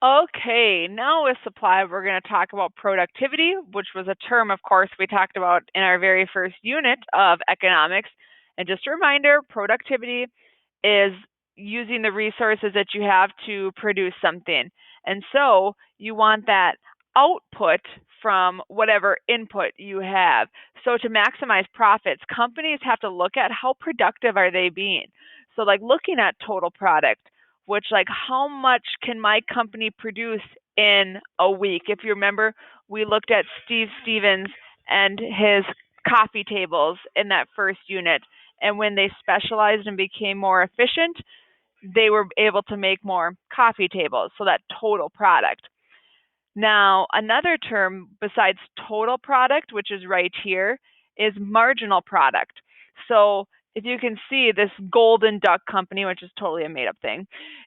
Okay, now with supply, we're going to talk about productivity, which was a term, of course, we talked about in our very first unit of economics. And just a reminder, productivity is using the resources that you have to produce something. And so you want that output from whatever input you have. So to maximize profits, companies have to look at how productive are they being. So like looking at total product, which like how much can my company produce in a week? If you remember, we looked at Steve Stevens and his coffee tables in that first unit. And when they specialized and became more efficient, they were able to make more coffee tables. So that total product. Now, another term besides total product, which is right here, is marginal product. So if you can see this Golden Duck Company, which is totally a made up thing,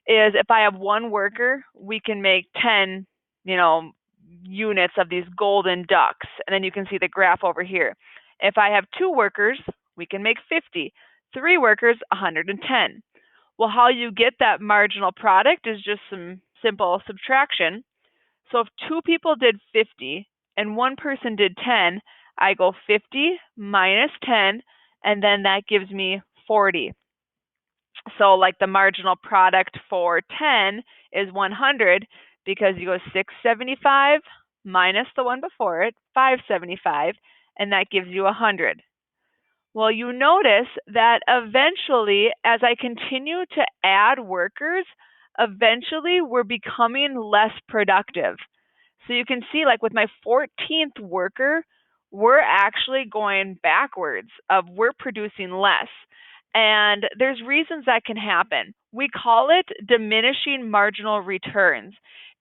is if I have one worker, we can make 10, units of these golden ducks. And then you can see the graph over here. If I have two workers, we can make 50. Three workers, 110. Well, how you get that marginal product is just some simple subtraction. So if two people did 50 and one person did 10, I go 50 minus 10, and then that gives me 40. So like the marginal product for 10 is 100 because you go 675 minus the one before it, 575, and that gives you 100. Well, you notice that eventually, as I continue to add workers, eventually we're becoming less productive. So you can see, like with my 14th worker, we're actually going backwards of we're producing less. And there's reasons that can happen. We call it diminishing marginal returns.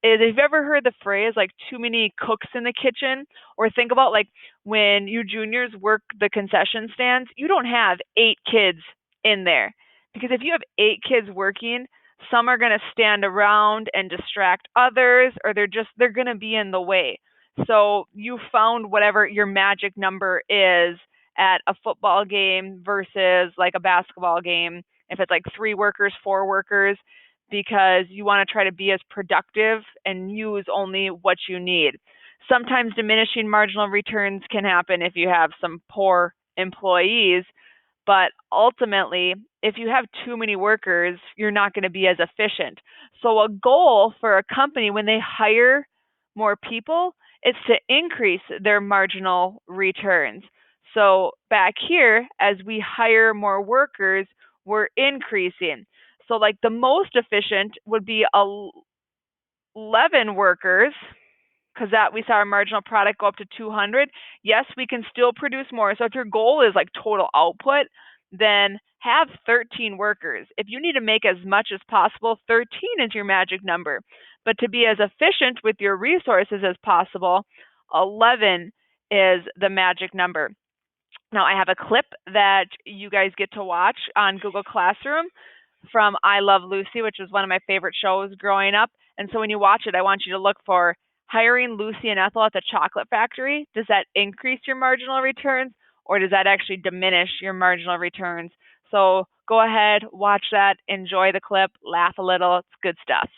If you've ever heard the phrase like too many cooks in the kitchen, or think about like when you juniors work the concession stands, you don't have 8 kids in there. Because if you have 8 kids working, some are going to stand around and distract others, or they're going to be in the way. So you found whatever your magic number is at a football game versus like a basketball game, if it's like 3 workers, 4 workers, because you want to try to be as productive and use only what you need. Sometimes diminishing marginal returns can happen if you have some poor employees, but ultimately, if you have too many workers, you're not going to be as efficient. So a goal for a company when they hire more people is to increase their marginal returns. So back here, as we hire more workers, we're increasing. So like the most efficient would be 11 workers, because that we saw our marginal product go up to 200. Yes, we can still produce more. So if your goal is like total output, then have 13 workers. If you need to make as much as possible, 13 is your magic number. But to be as efficient with your resources as possible, 11 is the magic number. Now, I have a clip that you guys get to watch on Google Classroom from I Love Lucy, which was one of my favorite shows growing up. And so when you watch it, I want you to look for hiring Lucy and Ethel at the chocolate factory. Does that increase your marginal returns, or does that actually diminish your marginal returns? So go ahead, watch that, enjoy the clip, laugh a little. It's good stuff.